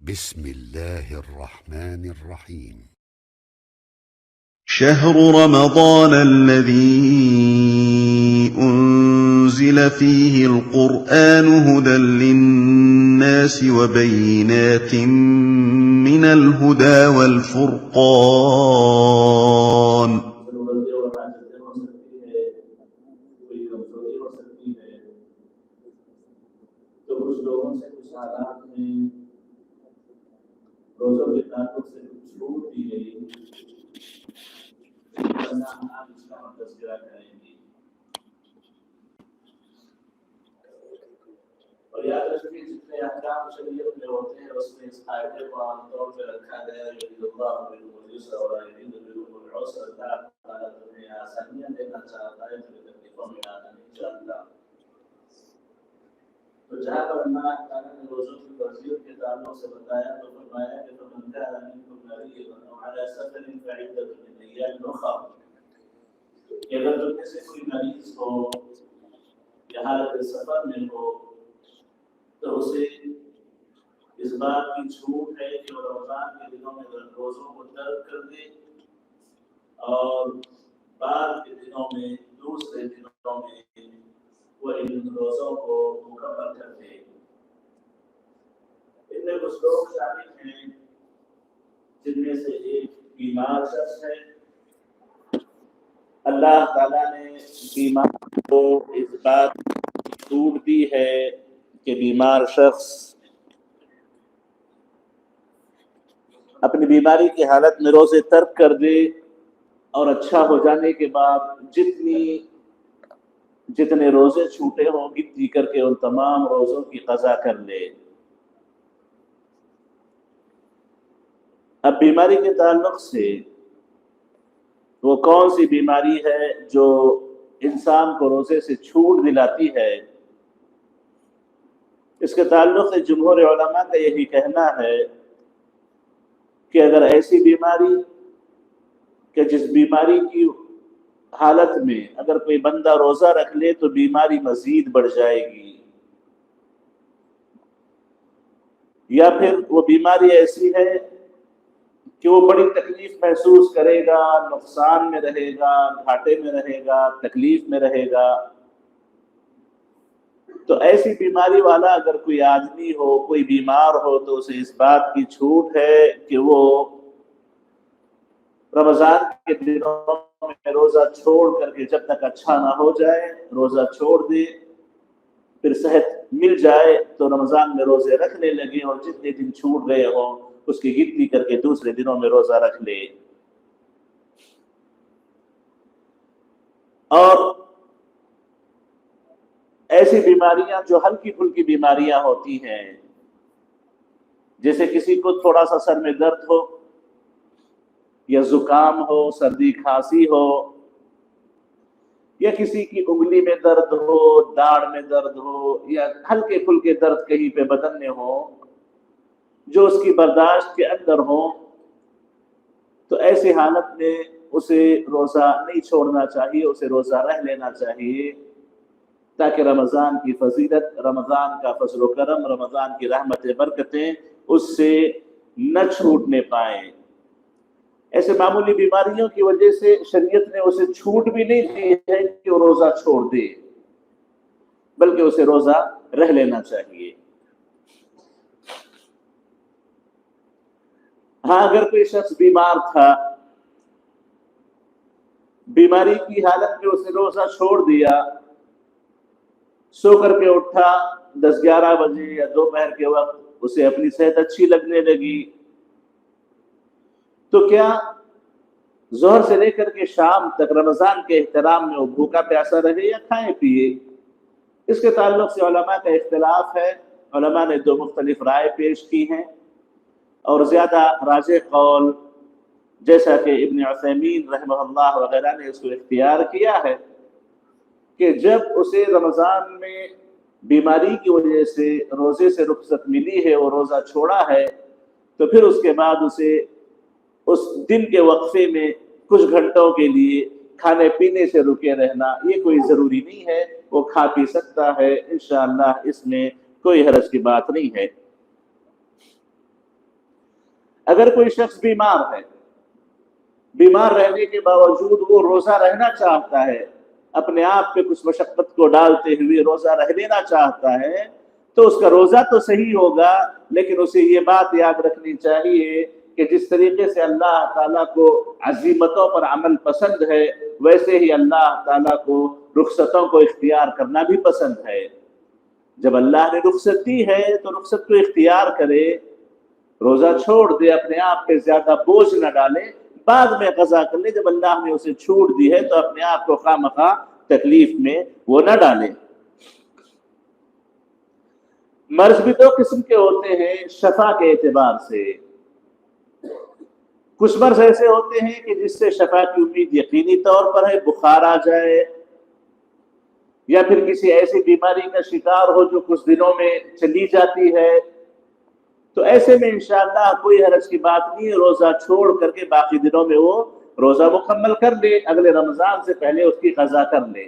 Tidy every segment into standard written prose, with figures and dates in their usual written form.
بسم الله الرحمن الرحيم. شهر رمضان الذي أنزل فيه القرآن هدى للناس وبينات من الهدى والفرقان روزوں کے تعلق سے چھوٹ دی گئی ورنہ آپ اس کا تذکرہ کریں گے اور یاد رکھیے جتنے احکام شریعت میں ہوتے ہیں اس میں اس قاعدے کو عام طور پہ رکھا گیا ہے کہ اللہ بالعسر اور بالعسر اللہ تعالیٰ تمہیں آسانیاں دینا چاہتا ہے تمہیں تکلیفوں میں ڈالنا نہیں چاہتا. تو جہاں پر اللہ تعالیٰ نے روزوں کی فرضیت کے تعلق سے بتایا تو فرمایا کہ فمن كان منكم مريضا او على سفر فعدة من ايام اخر. اگر تم میں سے کوئی مریض ہو یا حالت سفر میں ہو تو اسے اس بات کی چھوٹ ہے کہ وہ رمضان کے دنوں میں روزوں کو ترک کر دے اور بعد کے دنوں میں دوسرے دنوں میں وہ ان روزوں کو مکمل کر دے. ان میں کچھ لوگ شامل ہیں جن میں سے ایک بیمار شخص ہے. اللہ تعالیٰ نے بیمار کو اس بات چھوٹ دی ہے کہ بیمار شخص اپنی بیماری کی حالت میں روزے ترک کر دے اور اچھا ہو جانے کے بعد جتنے روزے چھوٹے ہوں گنتی کر کے ان تمام روزوں کی قضا کر لے. اب بیماری کے تعلق سے وہ کون سی بیماری ہے جو انسان کو روزے سے چھوٹ دلاتی ہے؟ اس کے تعلق سے جمہور علماء کا یہی کہنا ہے کہ اگر ایسی بیماری کہ جس بیماری کی حالت میں اگر کوئی بندہ روزہ رکھ لے تو بیماری مزید بڑھ جائے گی، یا پھر وہ بیماری ایسی ہے کہ وہ بڑی تکلیف محسوس کرے گا، نقصان میں رہے گا، گھاٹے میں رہے گا، تکلیف میں رہے گا، تو ایسی بیماری والا اگر کوئی آدمی ہو، کوئی بیمار ہو تو اسے اس بات کی چھوٹ ہے کہ وہ رمضان کے دنوں میں روزہ چھوڑ کر کے جب تک اچھا نہ ہو جائے روزہ چھوڑ دے، پھر صحت مل جائے تو رمضان میں روزے رکھنے لگے اور جتنے دن چھوٹ گئے ہوں اس کی گنتی کر کے دوسرے دنوں میں روزہ رکھ لے. اور ایسی بیماریاں جو ہلکی پھلکی بیماریاں ہوتی ہیں، جیسے کسی کو تھوڑا سا سر میں درد ہو یا زکام ہو، سردی کھانسی ہو، یا کسی کی انگلی میں درد ہو، داڑھ میں درد ہو، یا ہلکے پھلکے درد کہیں پہ بدن میں ہو جو اس کی برداشت کے اندر ہو، تو ایسی حالت میں اسے روزہ نہیں چھوڑنا چاہیے، اسے روزہ رہ لینا چاہیے تاکہ رمضان کی فضیلت، رمضان کا فضل و کرم، رمضان کی رحمت برکتیں اس سے نہ چھوٹنے پائیں. ایسے معمولی بیماریوں کی وجہ سے شریعت نے اسے چھوٹ بھی نہیں دی ہے کہ وہ روزہ چھوڑ دے، بلکہ اسے روزہ رہ لینا چاہیے. ہاں اگر کوئی شخص بیمار تھا، بیماری کی حالت میں اسے روزہ چھوڑ دیا، سو کر کے اٹھا 10-11 بجے یا دوپہر کے وقت اسے اپنی صحت اچھی لگنے لگی، تو کیا ظہر سے لے کر کے شام تک رمضان کے احترام میں وہ بھوکا پیاسا رہے یا کھائے پیے؟ اس کے تعلق سے علماء کا اختلاف ہے. علماء نے 2 مختلف رائے پیش کی ہیں اور زیادہ راجح قول جیسا کہ ابن عثیمین رحمہ اللہ وغیرہ نے اس کو اختیار کیا ہے کہ جب اسے رمضان میں بیماری کی وجہ سے روزے سے رخصت ملی ہے، وہ روزہ چھوڑا ہے، تو پھر اس کے بعد اسے اس دن کے وقفے میں کچھ گھنٹوں کے لیے کھانے پینے سے رکے رہنا یہ کوئی ضروری نہیں ہے، وہ کھا پی سکتا ہے، انشاءاللہ اس میں کوئی حرج کی بات نہیں ہے. اگر کوئی شخص بیمار ہے، بیمار رہنے کے باوجود وہ روزہ رہنا چاہتا ہے، اپنے آپ پہ کچھ مشقت کو ڈالتے ہوئے روزہ رہ لینا چاہتا ہے، تو اس کا روزہ تو صحیح ہوگا، لیکن اسے یہ بات یاد رکھنی چاہیے کہ جس طریقے سے اللہ تعالیٰ کو عزیمتوں پر عمل پسند ہے، ویسے ہی اللہ تعالیٰ کو رخصتوں کو اختیار کرنا بھی پسند ہے۔ جب اللہ نے رخصت دی ہے تو رخصت کو اختیار کرے، روزہ چھوڑ دے، اپنے آپ پہ زیادہ بوجھ نہ ڈالے، بعد میں قضا کر لے۔ جب اللہ نے اسے چھوٹ دی ہے تو اپنے آپ کو خواہ مخواہ تکلیف میں وہ نہ ڈالے۔ مرض بھی دو قسم کے ہوتے ہیں شفا کے اعتبار سے۔ کچھ مرض ایسے ہوتے ہیں کہ جس سے شفا کی امید یقینی طور پر ہے، بخار آ جائے یا پھر کسی ایسی بیماری کا شکار ہو جو کچھ دنوں میں چلی جاتی ہے، تو ایسے میں انشاءاللہ کوئی حرج کی بات نہیں ہے، روزہ چھوڑ کر کے باقی دنوں میں وہ روزہ مکمل کر لے، اگلے رمضان سے پہلے اس کی قضا کر لے۔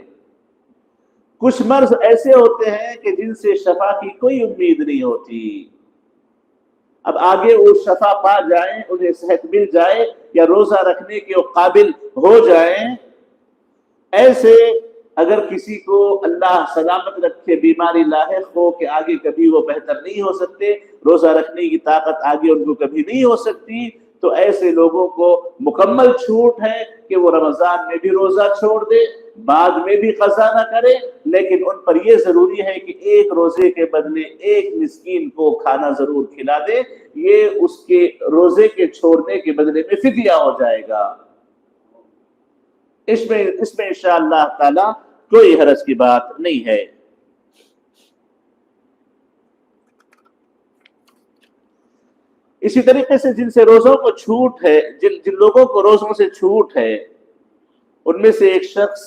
کچھ مرض ایسے ہوتے ہیں کہ جن سے شفا کی کوئی امید نہیں ہوتی، اب آگے وہ شفا پا جائیں، انہیں صحت مل جائے یا روزہ رکھنے کے قابل ہو جائیں، ایسے اگر کسی کو اللہ سلامت رکھے، بیماری لاحق ہو کہ آگے کبھی وہ بہتر نہیں ہو سکتے، روزہ رکھنے کی طاقت آگے ان کو کبھی نہیں ہو سکتی، تو ایسے لوگوں کو مکمل چھوٹ ہے کہ وہ رمضان میں بھی روزہ چھوڑ دے، بعد میں بھی قضا نہ کرے، لیکن ان پر یہ ضروری ہے کہ ایک روزے کے بدلے ایک مسکین کو کھانا ضرور کھلا دے، یہ اس کے روزے کے چھوڑنے کے بدلے میں فدیہ ہو جائے گا۔ اس میں انشاءاللہ تعالی کوئی حرج کی بات نہیں ہے۔ اسی طریقے سے جن سے روزوں کو چھوٹ ہے، جن لوگوں کو روزوں سے چھوٹ ہے، ان میں سے ایک شخص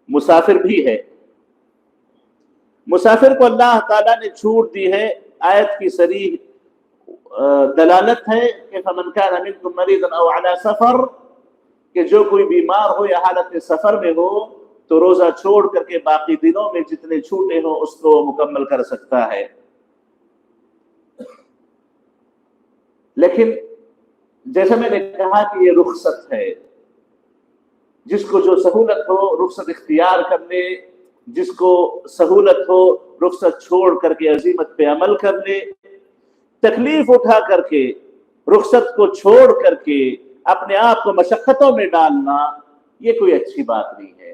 مسافر بھی ہے۔ مسافر کو اللہ تعالیٰ نے چھوٹ دی ہے، آیت کی صریح دلالت ہے کہ فَمَنْ كَانَ مِنْكُمْ مَرِيضًا أَوْ عَلَى سَفَرٍ، کہ جو کوئی بیمار ہو یا حالت سفر میں ہو تو روزہ چھوڑ کر کے باقی دنوں میں جتنے چھوٹے ہوں اس کو مکمل کر سکتا ہے۔ لیکن جیسا میں نے کہا کہ یہ رخصت ہے، جس کو جو سہولت ہو رخصت اختیار کر لے، جس کو سہولت ہو رخصت چھوڑ کر کے عزیمت پہ عمل کر لے۔ تکلیف اٹھا کر کے رخصت کو چھوڑ کر کے اپنے آپ کو مشقتوں میں ڈالنا یہ کوئی اچھی بات نہیں ہے۔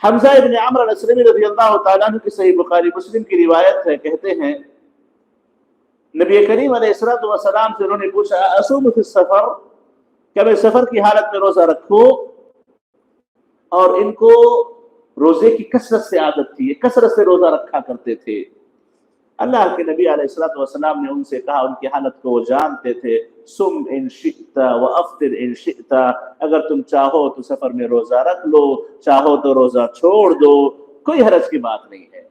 حمزہ ابن عمرو الاسلمی رضی اللہ تعالیٰ عنہ کی صحیح بخاری مسلم کی روایت ہے، کہتے ہیں نبی کریم علیہ السلام سے انہوں نے پوچھا اصوم فی السفر، کیا میں سفر کی حالت میں روزہ رکھوں؟ اور ان کو روزے کی کثرت سے عادت تھی، کثرت سے روزہ رکھا کرتے تھے۔ اللہ کے نبی علیہ السلام نے ان سے کہا، ان کی حالت کو وہ جانتے تھے، سم ان شئت وافطر ان شئت، اگر تم چاہو تو سفر میں روزہ رکھ لو، چاہو تو روزہ چھوڑ دو، کوئی حرج کی بات نہیں ہے۔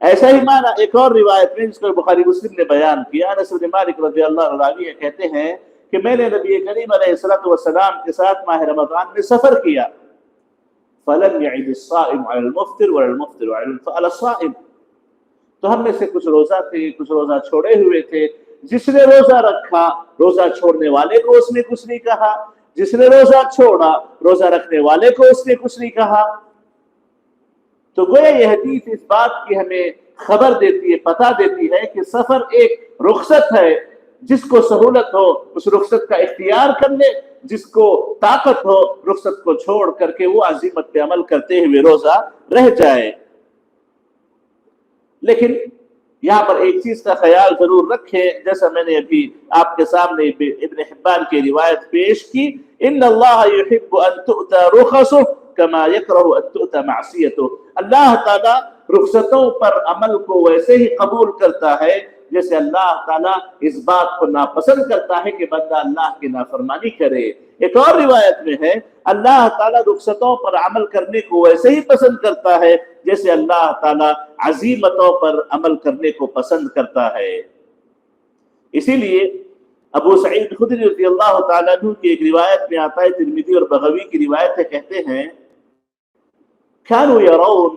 ایسا ہی معنی ایک اور روایت میں جس کو بخاری مسلم نے بیان کیا، انس بن مالک رضی اللہ عنہ راوی کہتے ہیں کہ میں نے نبی کریم علیہ السلام کے ساتھ ماہ رمضان میں سفر کیا، فلم يعد الصائم على المفطر ولا المفطر على الصائم، تو ہم میں سے کچھ روزہ تھے، کچھ روزہ چھوڑے ہوئے تھے، جس نے روزہ رکھا روزہ چھوڑنے والے کو اس نے کچھ نہیں کہا، جس نے روزہ چھوڑا روزہ رکھنے والے کو اس نے کچھ نہیں کہا۔ تو گویا یہ حدیث اس بات کی ہمیں خبر دیتی ہے، پتہ دیتی ہے کہ سفر ایک رخصت ہے، جس کو سہولت ہو اس رخصت کا اختیار کر لے، جس کو طاقت ہو رخصت کو چھوڑ کر کے وہ عزیمت پہ عمل کرتے ہوئے روزہ رہ جائے۔ لیکن یہاں پر ایک چیز کا خیال ضرور رکھیں، جیسا میں نے ابھی آپ کے سامنے ابن حبان کی روایت پیش کی، ان اللہ یحب ان تؤتى رخصه كما يكره ان تؤتى معصیته، اللہ تعالیٰ رخصتوں پر عمل کو ویسے ہی قبول کرتا ہے جیسے اللہ تعالیٰ اس بات کو ناپسند کرتا ہے کہ بندہ اللہ کی نافرمانی کرے۔ ایک اور روایت میں ہے اللہ تعالیٰ رخصتوں پر عمل کرنے کو ویسے ہی پسند کرتا ہے جیسے اللہ تعالیٰ عزیمتوں پر عمل کرنے کو پسند کرتا ہے۔ اسی لیے ابو سعید خدری رضی اللہ تعالیٰ عنہ کی ایک روایت میں آتا ہے، ترمذی اور بغوی کی روایت ہے، کہتے ہیں كانوا يرون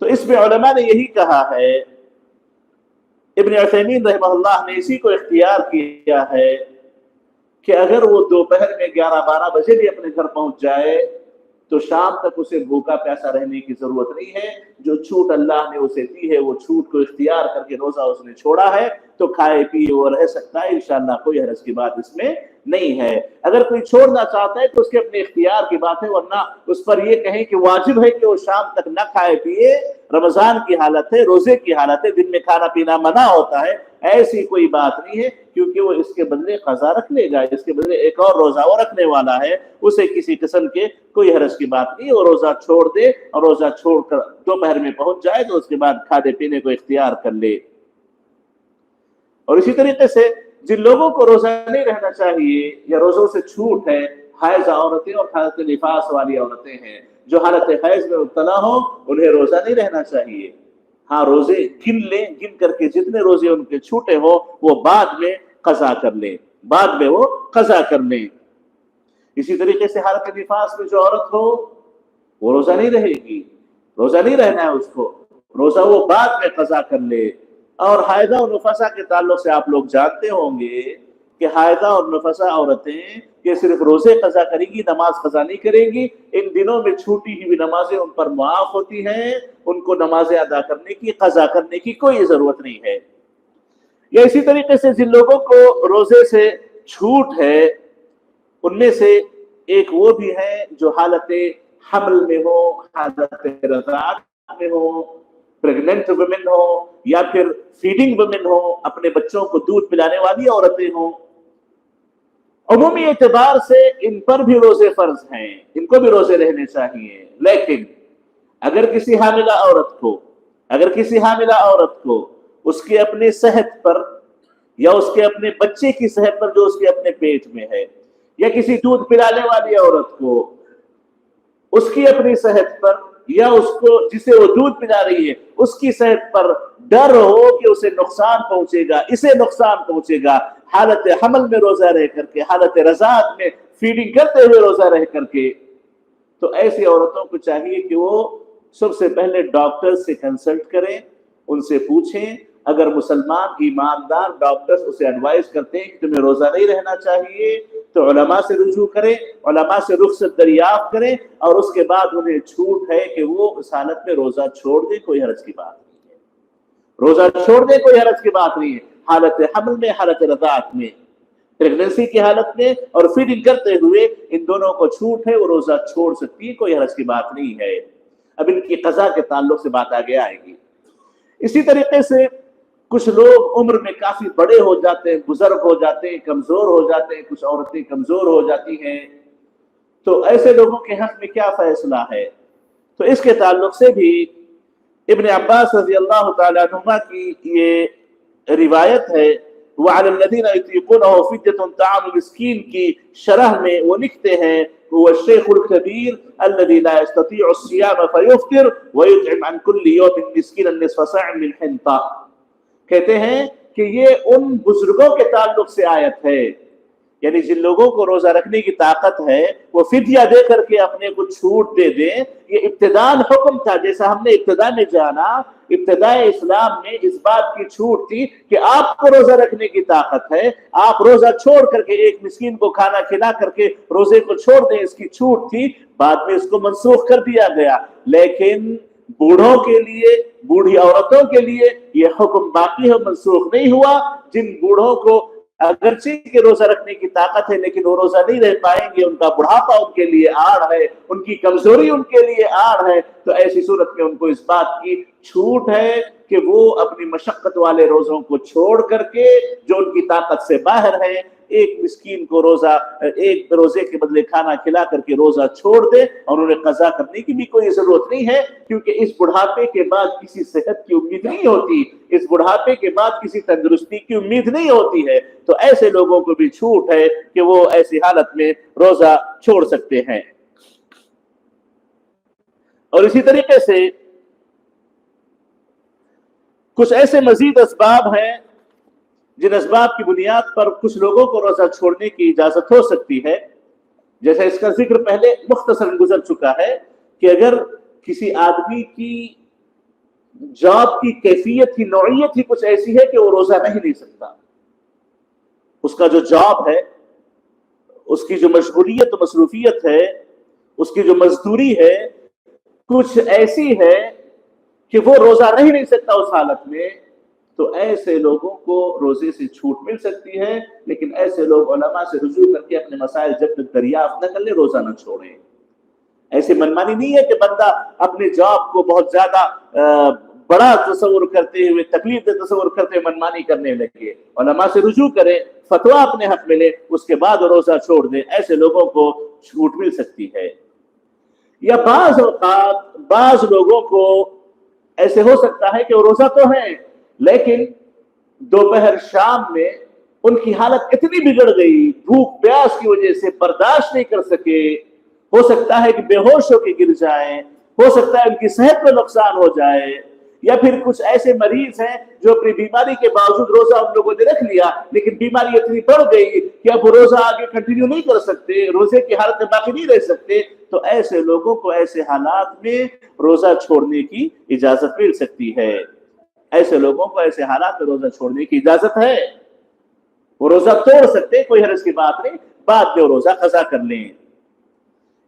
تو اس میں علماء نے یہی کہا ہے، ابن عثیمین رحمہ اللہ نے اسی کو اختیار کیا ہے کہ اگر وہ دوپہر میں 11-12 بجے بھی اپنے گھر پہنچ جائے تو شام تک اسے بھوکا پیاسا رہنے کی ضرورت نہیں ہے. جو چھوٹ اللہ نے اسے دی ہے وہ چھوٹ کو اختیار کر کے روزہ اس نے چھوڑا ہے تو کھائے پیے وہ رہ سکتا ہے، انشاءاللہ کوئی حرج کی بات اس میں نہیں ہے. اگر کوئی چھوڑنا چاہتا ہے تو اس کے اپنے اختیار کی بات ہے، ورنہ اس پر یہ کہیں کہ واجب ہے کہ وہ شام تک نہ کھائے پیے، رمضان کی حالت ہے، روزے کی حالت ہے، دن میں کھانا پینا منع ہوتا ہے، ایسی کوئی بات نہیں ہے، کیونکہ وہ اس کے بدلے قضا رکھ لے گا، اس کے بدلے ایک اور روزہ وہ رکھنے والا ہے، اسے کسی قسم کے کوئی حرج کی بات نہیں. وہ روزہ چھوڑ دے اور روزہ چھوڑ کر دوپہر میں پہنچ جائے تو اس کے بعد کھانے پینے کو اختیار کر لے. اور اسی طریقے سے جن لوگوں کو روزہ نہیں رہنا چاہیے یا روزوں سے چھوٹ ہے، حائض عورتیں اور حالت نفاس والی عورتیں ہیں، جو حالت حیض میں مبتلا ہوں انہیں روزہ نہیں رہنا چاہیے. ہاں روزے گن لیں، گن کر کے جتنے روزے ان کے چھوٹے ہوں وہ بعد میں قضا کر لیں، بعد میں وہ قضا کر لیں. اسی طریقے سے حالت نفاس میں جو عورت ہو وہ روزہ نہیں رہے گی، روزہ نہیں رہنا ہے اس کو، روزہ وہ بعد میں قضا کر لے. اور حائضہ اور نفسا کے تعلق سے آپ لوگ جانتے ہوں گے کہ حائضہ اور نفسا عورتیں یہ صرف روزے قضا کریں گی، نماز قضا نہیں کریں گی. ان دنوں میں چھوٹی ہوئی نمازیں ان پر معاف ہوتی ہیں، ان کو نمازیں ادا کرنے کی، قضا کرنے کی کوئی ضرورت نہیں ہے. یا اسی طریقے سے جن لوگوں کو روزے سے چھوٹ ہے ان میں سے ایک وہ بھی ہے جو حالت حمل میں ہو، حالت رضاعت میں ہو، پریگننٹ ویمن ہو یا پھر فیڈنگ ویمن ہو، اپنے بچوں کو دودھ پلانے والی عورتیں ہوں. عمومی اعتبار سے ان پر بھی روزے فرض ہیں، ان کو بھی روزے رہنے چاہیے. لیکن اگر کسی حاملہ عورت کو اس کے اپنے صحت پر یا اس کے اپنے بچے کی صحت پر جو اس کے اپنے پیٹ میں ہے، یا کسی دودھ پلانے والی عورت کو اس کی اپنی صحت پر یا اس کو جسے وہ دودھ پلا رہی ہے اس کی صحت پر ڈر ہو کہ اسے نقصان پہنچے گا، اسے نقصان پہنچے گا، حالت حمل میں روزہ رہ کر کے، حالت رضاعت میں فیڈنگ کرتے ہوئے روزہ رہ کر کے، تو ایسی عورتوں کو چاہیے کہ وہ سب سے پہلے ڈاکٹر سے کنسلٹ کریں، ان سے پوچھیں. اگر مسلمان ایماندار ڈاکٹرز اسے ایڈوائز کرتے ہیں کہ تمہیں روزہ نہیں رہنا چاہیے تو علماء سے رجوع کریں، علماء سے رخصت دریافت کریں، اور اس کے بعد انہیں چھوٹ ہے کہ وہ اس حالت میں روزہ چھوڑ دیں، کوئی حرج کی بات نہیں ہے. روزہ چھوڑ دیں کوئی حرج کی بات نہیں ہے. حالت حمل میں، حالت رضاعت میں، پریگننسی کی حالت میں اور فیڈنگ کرتے ہوئے ان دونوں کو چھوٹ ہے، وہ روزہ چھوڑ سکتی ہے، کوئی حرج کی بات نہیں ہے. اب ان کی قضا کے تعلق سے بات آگے آئے گی. اسی طریقے سے کچھ لوگ عمر میں کافی بڑے ہو جاتے ہیں، بزرگ ہو جاتے ہیں، کمزور ہو جاتے ہیں، کچھ عورتیں کمزور ہو جاتی ہیں، تو ایسے لوگوں کے حق میں کیا فیصلہ ہے؟ تو اس کے تعلق سے بھی ابن عباس رضی اللہ تعالیٰ عنہما کی یہ روایت ہے. وعلی الذین یطیقونہ فدیۃ طعام مسکین کی شرح میں وہ لکھتے ہیں هو الشیخ الکبیر الذی لا یستطیع الصیام فیفطر ویطعم عن کل یوم مسکینا نصف صاع من حنطہ. کہتے ہیں کہ یہ ان بزرگوں کے تعلق سے آیت ہے، یعنی جن لوگوں کو روزہ رکھنے کی طاقت ہے وہ فدیہ دے کر کے اپنے کو چھوٹ دے دیں. یہ ابتداء حکم تھا، جیسا ہم نے ابتداء میں جانا، ابتداء اسلام میں اس بات کی چھوٹ تھی کہ آپ کو روزہ رکھنے کی طاقت ہے، آپ روزہ چھوڑ کر کے ایک مسکین کو کھانا کھلا کر کے روزے کو چھوڑ دیں، اس کی چھوٹ تھی. بعد میں اس کو منسوخ کر دیا گیا، لیکن بوڑھوں کے لیے، بوڑھی عورتوں کے لیے یہ حکم باقی ہے، منسوخ نہیں ہوا. جن بوڑھوں کو اگرچہ کہ روزہ رکھنے کی طاقت ہے لیکن وہ روزہ نہیں رہ پائیں گے، ان کا بڑھاپا ان کے لیے آڑ ہے، ان کی کمزوری ان کے لیے آڑ ہے، تو ایسی صورت میں ان کو اس بات کی چھوٹ ہے کہ وہ اپنی مشقت والے روزوں کو چھوڑ کر کے جو ان کی طاقت سے باہر ہے، ایک مسکین کو روزہ، ایک روزے کے بدلے کھانا کھلا کر کے روزہ چھوڑ دے، اور انہیں قضا کرنے کی بھی کوئی ضرورت نہیں ہے، کیونکہ اس بڑھاپے کے بعد کسی صحت کی امید نہیں ہوتی، اس بڑھاپے کے بعد کسی تندرستی کی امید نہیں ہوتی ہے. تو ایسے لوگوں کو بھی چھوٹ ہے کہ وہ ایسی حالت میں روزہ چھوڑ سکتے ہیں. اور اسی طریقے سے کچھ ایسے مزید اسباب ہیں جن اسباب کی بنیاد پر کچھ لوگوں کو روزہ چھوڑنے کی اجازت ہو سکتی ہے. جیسے اس کا ذکر پہلے مختصر گزر چکا ہے کہ اگر کسی آدمی کی جاب کی کیفیت ہی، نوعیت ہی کچھ ایسی ہے کہ وہ روزہ نہیں لے سکتا. اس کا جو جاب ہے، اس کی جو مشغولیت و مصروفیت ہے، اس کی جو مزدوری ہے، کچھ ایسی ہے کہ وہ روزہ نہیں لے سکتا اس حالت میں. تو ایسے لوگوں کو روزے سے چھوٹ مل سکتی ہے، لیکن ایسے لوگ علماء سے رجوع کر کے اپنے مسائل جب تک دریافت نہ کر لے روزہ نہ چھوڑیں. ایسی منمانی نہیں ہے کہ بندہ اپنے جاب کو بہت زیادہ بڑا تصور کرتے ہوئے، تکلیف دہ تصور کرتے ہوئے منمانی کرنے لگے. علماء سے رجوع کرے، فتویٰ اپنے حق میں لے، اس کے بعد روزہ چھوڑ دے. ایسے لوگوں کو چھوٹ مل سکتی ہے. یا بعض اوقات بعض لوگوں کو ایسے ہو سکتا ہے کہ وہ روزہ تو ہیں، لیکن دوپہر شام میں ان کی حالت اتنی بگڑ گئی، بھوک پیاس کی وجہ سے برداشت نہیں کر سکے، ہو سکتا ہے کہ بے ہوش ہو کے گر جائیں، ہو سکتا ہے ان کی صحت میں نقصان ہو جائے. یا پھر کچھ ایسے مریض ہیں جو اپنی بیماری کے باوجود روزہ ان لوگوں نے رکھ لیا، لیکن بیماری اتنی بڑھ گئی کہ اب روزہ آگے کنٹینیو نہیں کر سکتے، روزے کی حالت میں باقی نہیں رہ سکتے. تو ایسے لوگوں کو ایسے حالات میں روزہ چھوڑنے کی اجازت مل سکتی ہے. ایسے لوگوں کو ایسے حالات میں روزہ چھوڑنے کی اجازت ہے. وہ روزہ توڑ سکتے، کوئی حرج کی بات نہیں، بعد میں وہ روزہ قضا کر لیں.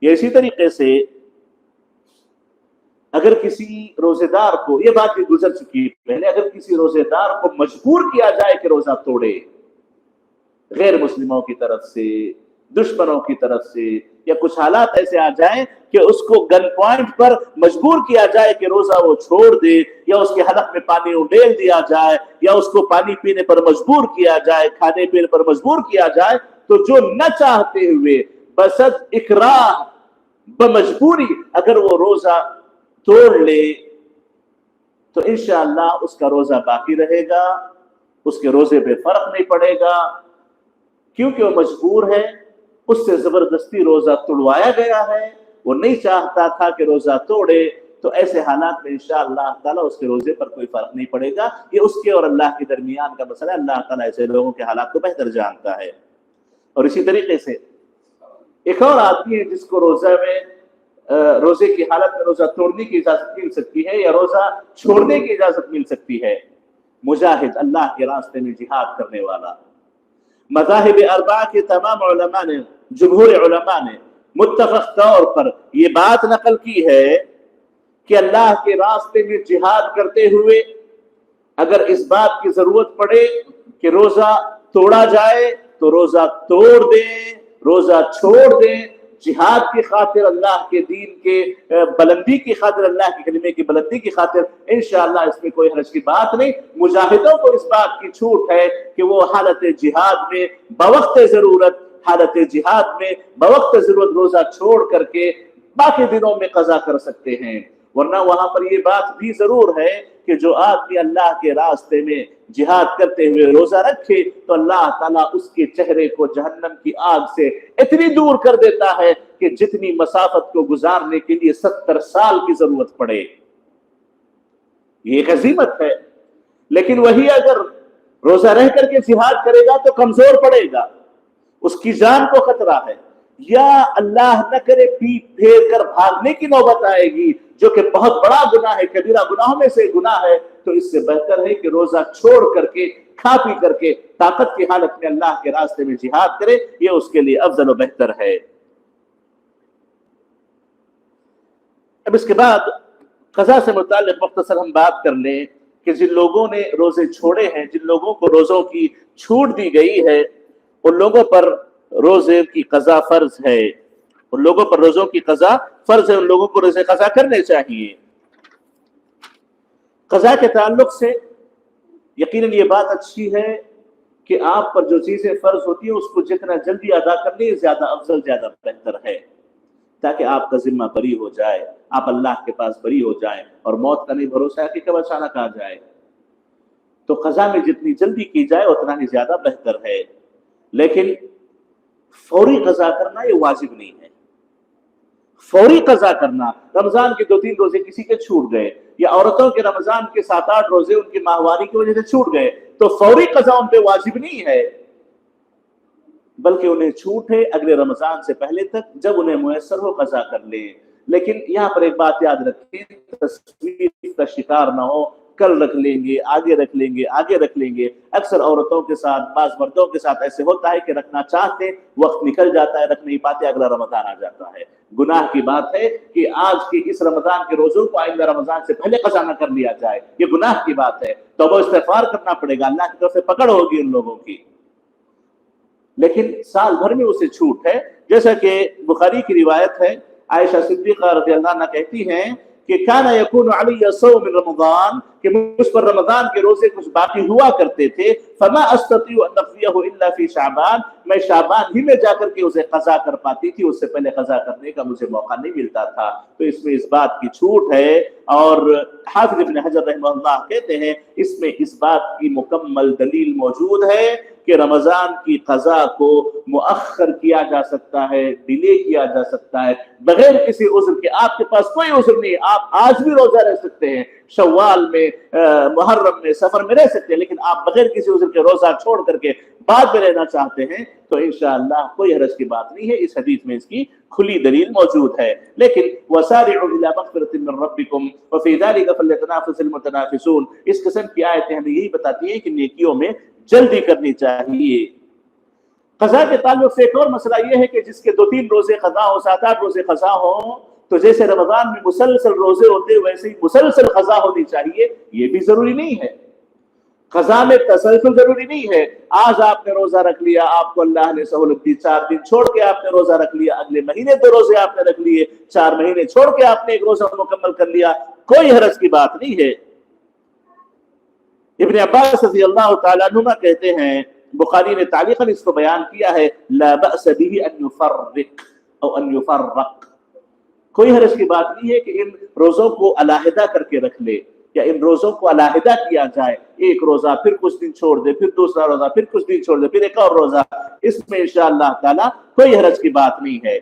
یہ اسی طریقے سے اگر کسی روزے دار کو، یہ بات بھی گزر چکی پہلے، اگر کسی روزے دار کو مجبور کیا جائے کہ روزہ توڑے، غیر مسلموں کی طرف سے، دشمنوں کی طرف سے، یا کچھ حالات ایسے آ جائیں کہ اس کو گن پوائنٹ پر مجبور کیا جائے کہ روزہ وہ چھوڑ دے، یا اس کے حلق میں پانی اڈیل دیا جائے، یا اس کو پانی پینے پر مجبور کیا جائے، کھانے پینے پر مجبور کیا جائے، تو جو نہ چاہتے ہوئے بسد اکراہ، بمجبوری اگر وہ روزہ توڑ لے تو انشاءاللہ اس کا روزہ باقی رہے گا، اس کے روزے پہ فرق نہیں پڑے گا، کیونکہ وہ مجبور ہے، اس سے زبردستی روزہ توڑوایا گیا ہے، وہ نہیں چاہتا تھا کہ روزہ توڑے. تو ایسے حالات میں انشاءاللہ تعالیٰ اس کے روزے پر کوئی فرق نہیں پڑے گا. یہ اس کے اور اللہ کے درمیان کا مسئلہ ہے. اللہ تعالیٰ ایسے لوگوں کے حالات کو بہتر جانتا ہے. اور اسی طریقے سے ایک اور آدمی ہے جس کو روزے کی حالت میں روزہ توڑنے کی اجازت مل سکتی ہے یا روزہ چھوڑنے کی اجازت مل سکتی ہے. مجاہد، اللہ کے راستے میں جہاد کرنے والا. مذاہب اربعہ کے تمام علماء نے، جمہور علماء نے متفق طور پر یہ بات نقل کی ہے کہ اللہ کے راستے میں جہاد کرتے ہوئے اگر اس بات کی ضرورت پڑے کہ روزہ توڑا جائے تو روزہ توڑ دیں، روزہ چھوڑ دیں. جہاد کی خاطر، اللہ کے دین کے بلندی کی خاطر، اللہ کے کلمے کی بلندی کی خاطر انشاءاللہ اس میں کوئی حرج کی بات نہیں. مجاہدوں کو اس بات کی چھوٹ ہے کہ وہ حالت جہاد میں بوقت ضرورت، روزہ چھوڑ کر کے باقی دنوں میں قضا کر سکتے ہیں. ورنہ وہاں پر یہ بات بھی ضرور ہے کہ جو آدمی اللہ کے راستے میں جہاد کرتے ہوئے روزہ رکھے تو اللہ تعالیٰ اس کے چہرے کو جہنم کی آگ سے اتنی دور کر دیتا ہے کہ جتنی مسافت کو گزارنے کے لیے 70 سال کی ضرورت پڑے. یہ ایک عظیمت ہے. لیکن وہی اگر روزہ رہ کر کے جہاد کرے گا تو کمزور پڑے گا، اس کی جان کو خطرہ ہے، یا اللہ نہ کرے پیٹ پھیر کر بھاگنے کی نوبت آئے گی جو کہ بہت بڑا گناہ ہے، کبیرہ گناہوں میں سے گناہ ہے. تو اس سے بہتر ہے کہ روزہ چھوڑ کر کے، کھا پی کر کے طاقت کی حالت میں اللہ کے راستے میں جہاد کرے. یہ اس کے لیے افضل و بہتر ہے. اب اس کے بعد قضا سے متعلق مختصر ہم بات کر لیں کہ جن لوگوں نے روزے چھوڑے ہیں، جن لوگوں کو روزوں کی چھوٹ دی گئی ہے، ان لوگوں پر روزے کی قضا فرض ہے. ان لوگوں پر روزوں کی قضا فرض ہے، ان لوگوں کو روزے قضا کرنے چاہیے. قضا کے تعلق سے یقیناً یہ بات اچھی ہے کہ آپ پر جو چیزیں فرض ہوتی ہیں اس کو جتنا جلدی ادا کر لیں زیادہ افضل، زیادہ بہتر ہے، تاکہ آپ کا ذمہ بری ہو جائے، آپ اللہ کے پاس بری ہو جائیں. اور موت کا نہیں بھروسہ ہے کہ کب اچانک آ جائے. تو قضا میں جتنی جلدی کی جائے اتنا ہی زیادہ بہتر ہے. لیکن فوری قضا کرنا یہ واجب نہیں ہے. فوری قضا کرنا، رمضان کے 2-3 روزے کسی کے چھوٹ گئے، یا عورتوں کے رمضان کے 7-8 روزے ان کی ماہواری کی وجہ سے چھوٹ گئے، تو فوری قضا ان پہ واجب نہیں ہے، بلکہ انہیں چھوٹ ہے اگلے رمضان سے پہلے تک جب انہیں میسر ہو قضا کر لیں. لیکن یہاں پر ایک بات یاد رکھیں، تصویر کا شکار نہ ہو، کل رکھ لیں گے، آگے رکھ لیں گے، آگے رکھ لیں گے۔ اکثر عورتوں کے ساتھ، بعض مردوں کے ساتھ ایسے ہوتا ہے کہ رکھنا چاہتے، وقت نکل جاتا ہے، رکھ نہیں پاتے، اگلا رمضان آ جاتا ہے۔ گناہ کی بات ہے کہ آج کے اس رمضان کے روزوں کو آئندہ رمضان سے پہلے قضا نہ کر لیا جائے، یہ گناہ کی بات ہے، توبہ استغفار کرنا پڑے گا، اللہ کی طرف سے پکڑ ہوگی ان لوگوں کی۔ لیکن سال بھر میں اسے چھوٹ ہے، جیسا کہ بخاری کی روایت ہے، عائشہ صدیقہ رضی اللہ عنہ کہتی ہیں کہ کان یکون علی صوم رمضان، کہ مجھ پر رمضان کے روزے کچھ باقی ہوا کرتے تھے، فما استطيع ان اقضيه الا في شعبان، میں شعبان ہی میں جا کر کے اسے قضا کر پاتی تھی، اس سے پہلے قضا کرنے کا مجھے موقع نہیں ملتا تھا۔ تو اس میں اس بات کی چھوٹ ہے، اور حافظ ابن حجر رحمہ اللہ کہتے ہیں اس میں اس بات کی مکمل دلیل موجود ہے کہ رمضان کی قضا کو مؤخر کیا جا سکتا ہے، ڈیلے کیا جا سکتا ہے بغیر کسی عذر کے۔ آپ کے پاس کوئی عذر نہیں، آپ آج بھی روزہ رہ سکتے ہیں، شوال میں، محرم میں، سفر میں رہ سکتے ہیں، لیکن آپ بغیر کسی عذر کے روزہ چھوڑ کر کے بعد میں رہنا چاہتے ہیں تو انشاءاللہ کوئی حرج کی بات نہیں ہے، اس حدیث میں اس کی کھلی دلیل موجود ہے۔ لیکن وَسَارِعُوا إِلَىٰ مَغْفِرَةٍ مِّن رَّبِّكُمْ وَفِي ذَٰلِكَ فَلْيَتَنَافَسِ الْمُتَنَافِسُونَ، اس قسم کی آیتیں ہمیں یہی بتاتی ہیں کہ نیکیوں میں جلدی کرنی چاہیے۔ قضا کے تعلق سے ایک اور مسئلہ یہ ہے کہ جس کے 2-3 روزے قضا ہو، 7-8 روزے قضا ہوں، تو جیسے رمضان میں مسلسل روزے ہوتے ویسے ہی مسلسل قضا ہونی چاہیے، یہ بھی ضروری نہیں ہے۔ قضا میں تسلسل ضروری نہیں ہے، آج آپ نے روزہ رکھ لیا، آپ کو اللہ نے سہولت دی، 4 دن چھوڑ کے آپ نے روزہ رکھ لیا، اگلے مہینے 2 روزے آپ نے رکھ لیے، 4 مہینے چھوڑ کے آپ نے 1 روزہ مکمل کر لیا، کوئی حرج کی بات نہیں ہے۔ ابن عباس رضی اللہ تعالیٰ عنہ کہتے ہیں، بخاری نے تعلیقاً اس کو بیان کیا ہے، لا بأس به ان يفرق او ان يفرق، کوئی حرج کی بات نہیں ہے کہ ان روزوں کو علیحدہ کر کے رکھ لے، یا ان روزوں کو علیحدہ کیا جائے، ایک روزہ پھر کچھ دن چھوڑ دے، پھر دوسرا روزہ پھر کچھ دن چھوڑ دے، پھر ایک اور روزہ، اس میں انشاءاللہ تعالیٰ کوئی حرج کی بات نہیں ہے۔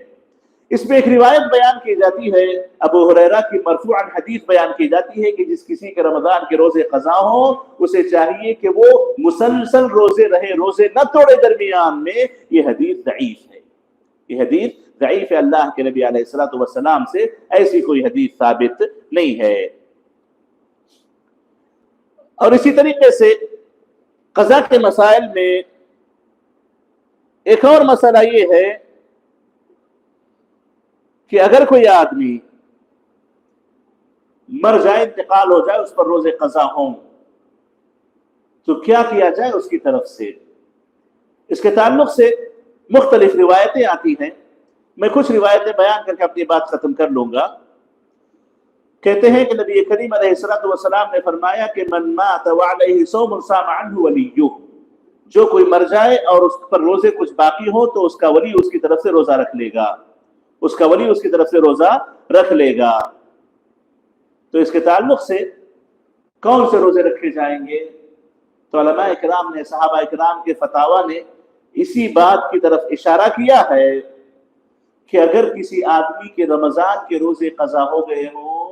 اس میں ایک روایت بیان کی جاتی ہے، ابو ہریرہ کی مرفوعاً حدیث بیان کی جاتی ہے کہ جس کسی کے رمضان کے روزے قضا ہوں اسے چاہیے کہ وہ مسلسل روزے رہے، روزے نہ توڑے درمیان میں۔ یہ حدیث ضعیف ہے، یہ حدیث ضعیف ہے، اللہ کے نبی علیہ الصلوۃ والسلام سے ایسی کوئی حدیث ثابت نہیں ہے۔ اور اسی طریقے سے قضا کے مسائل میں ایک اور مسئلہ یہ ہے کہ اگر کوئی آدمی مر جائے، انتقال ہو جائے، اس پر روزے قضا ہوں تو کیا کیا جائے اس کی طرف سے؟ اس کے تعلق سے مختلف روایتیں آتی ہیں، میں کچھ روایتیں بیان کر کے اپنی بات ختم کر لوں گا۔ کہتے ہیں کہ نبی کریم علیہ الصلوۃ والسلام نے فرمایا کہ من مات وعلیہ صوم صام عنہ ولیہ، جو کوئی مر جائے اور اس پر روزے کچھ باقی ہو تو اس کا ولی اس کی طرف سے روزہ رکھ لے گا، اس کا ولی اس کی طرف سے روزہ رکھ لے گا۔ تو اس کے تعلق سے کون سے روزے رکھے جائیں گے؟ تو علماء اکرام نے، صحابہ اکرام کے فتاویٰ نے اسی بات کی طرف اشارہ کیا ہے کہ اگر کسی آدمی کے رمضان کے روزے قضا ہو گئے ہوں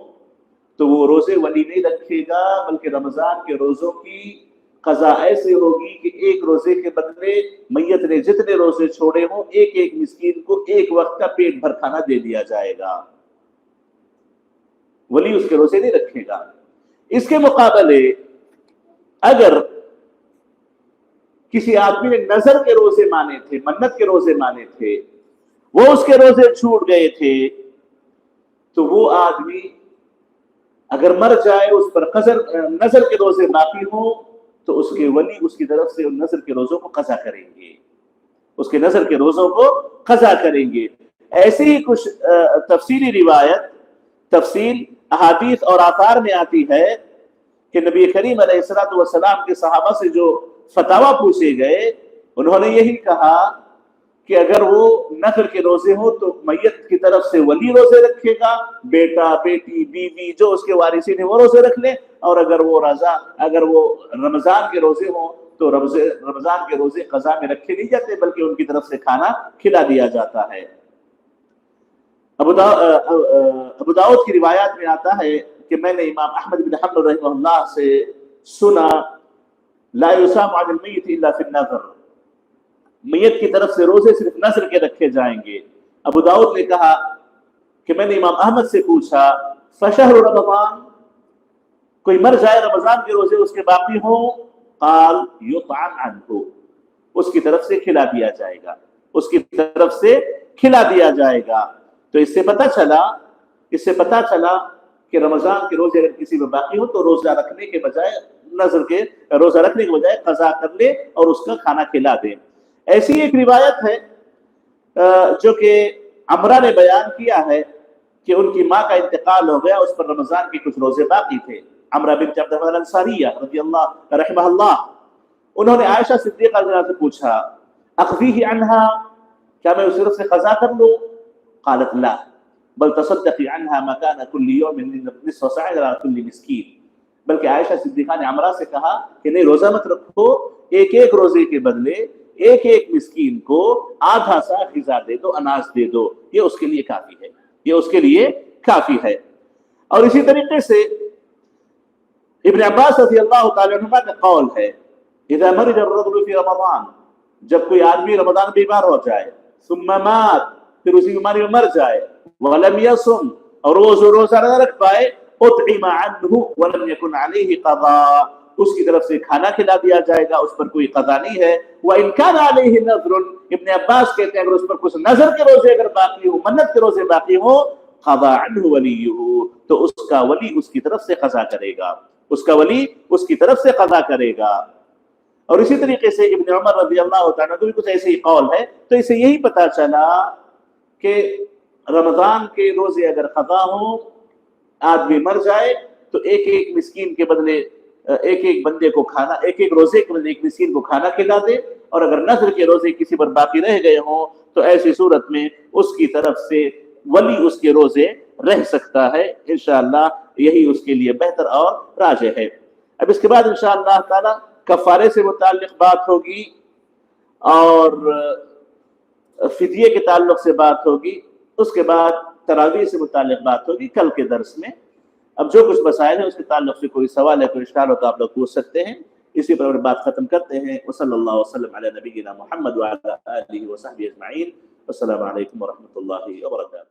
تو وہ روزے ولی نہیں رکھے گا، بلکہ رمضان کے روزوں کی قضا ایسے ہوگی کہ ایک روزے کے بدلے میت نے جتنے روزے چھوڑے ہوں ایک ایک مسکین کو ایک وقت کا پیٹ بھر کھانا دے دیا جائے گا، ولی اس کے روزے نہیں رکھے گا۔ اس کے مقابلے اگر کسی آدمی نے نظر کے روزے مانے تھے، منت کے روزے مانے تھے، وہ اس کے روزے چھوٹ گئے تھے، تو وہ آدمی اگر مر جائے اس پر نظر کے روزے باقی ہوں تو اس کے ولی اس کی طرف سے ان نظر کے روزوں کو قضا کریں گے، اس کے نظر کے روزوں کو قضا کریں گے۔ ایسی ہی کچھ تفصیلی روایت، تفصیل احادیث اور آثار میں آتی ہے کہ نبی کریم علیہ الصلوۃ والسلام کے صحابہ سے جو فتاویٰ پوچھے گئے انہوں نے یہی کہا کہ اگر وہ نفل کے روزے ہوں تو میت کی طرف سے ولی روزے رکھے گا، بیٹا، بیٹی، بیوی جو اس کے وارثین ہیں وہ روزے رکھ لیں، اور اگر وہ رمضان کے روزے ہوں تو رمضان کے روزے قضا میں رکھے نہیں جاتے بلکہ ان کی طرف سے کھانا کھلا دیا جاتا ہے۔ ابو داؤد کی روایات میں آتا ہے کہ میں نے امام احمد بن حنبل رحمہ اللہ سے سنا لا یصام عن المیت الا فی النذر، میت کی طرف سے روزے صرف نذر کے رکھے جائیں گے۔ ابو داؤد نے کہا کہ میں نے امام احمد سے پوچھا فشہر رمضان، کوئی مر جائے رمضان کے روزے اس کے باقی ہوں، قال یطعم عنہ، اس کی طرف سے کھلا دیا جائے گا، اس کی طرف سے کھلا دیا جائے گا۔ تو اس سے پتہ چلا کہ رمضان کے روزے اگر کسی میں باقی ہو تو روزہ رکھنے کے بجائے روزہ رکھنے کے بجائے قضا کر لے اور اس کا کھانا کھلا دے۔ ایسی ایک روایت ہے جو کہ عمرہ نے بیان کیا ہے کہ ان کی ماں کا انتقال ہو گیا، اس پر رمضان کے کچھ روزے باقی تھے۔ عمرہ بنت عبد الرحمن الانصاریہ رضی اللہ رحمہ اللہ، انہوں نے عائشہ صدیقہ رضی اللہ عنہا سے پوچھا اقضیہ عنہا، کیا میں اس طرف سے قضا کر لوں؟ قالت لا بل تصدقی عنہا مکان کل یوم نصف صاع علی کل مسکین، بلکہ عائشہ صدیقہ نے عمرہ سے کہا کہ نہیں، روزہ مت رکھو، ایک ایک روزے کے بدلے ایک ایک مسکین کو آدھا سا غذا دے دو، اناج دے دو، یہ اس کے لیے کافی ہے، یہ اس کے لیے کافی ہے۔ اور اسی طریقے سے ابن عباس رضی اللہ تعالی عنہ کا قول ہے اذا مرض الرجل فی رمضان، جب کوئی آدمی رمضان بیمار ہو جائے، ثم مات، پھر اسی بیماری میں مر جائے، ولم یصم، اور روزہ نہ رکھ پائے، اطعم عنہ ولم یکن علیہ قضاء، اس کی طرف سے کھانا کھلا دیا جائے گا، اس پر کوئی قضا نہیں ہے۔ وَإِنْ كَانَ عَلَيْهِ نَذْرٌ، ابن عباس کہتے ہیں اگر اس پر کچھ نظر کے روزے اگر باقی ہو، منت کے روزے باقی ہو، قضا عنہ ولیہ، تو اس کا ولی اس کی طرف سے قضا کرے گا، اس کا ولی اس کی طرف سے قضا کرے گا۔ اور اسی طریقے سے ابن عمر رضی اللہ تعالیٰ عنہ کچھ ایسے ہی قول ہے۔ تو اسے یہی پتا چلا کہ رمضان کے روزے اگر قضا ہوں، آدمی مر جائے تو ایک ایک مسکین کے بدلے ایک ایک بندے کو کھانا، ایک ایک روزے کے بدلے ایک مسکین کو کھانا کھلا دے، اور اگر نذر کے روزے کسی پر باقی رہ گئے ہوں تو ایسی صورت میں اس کی طرف سے ولی اس کے روزے رہ سکتا ہے۔ انشاءاللہ یہی اس کے لیے بہتر اور راجح ہے۔ اب اس کے بعد انشاءاللہ تعالی کفارے سے متعلق بات ہوگی اور فدیے کے تعلق سے بات ہوگی، اس کے بعد تراویح سے متعلق بات ہوگی کل کے درس میں۔ اب جو کچھ مسائل ہیں اس کے تعلق سے کوئی سوال ہے، کوئی اشکال ہو تو آپ لوگ پوچھ سکتے ہیں۔ اسی پر بات ختم کرتے ہیں۔ وصلی اللہ وسلم علی نبینا محمد وعلی آلہ وصحبہ اجمعین۔ السلام علیکم ورحمۃ اللہ وبرکاتہ۔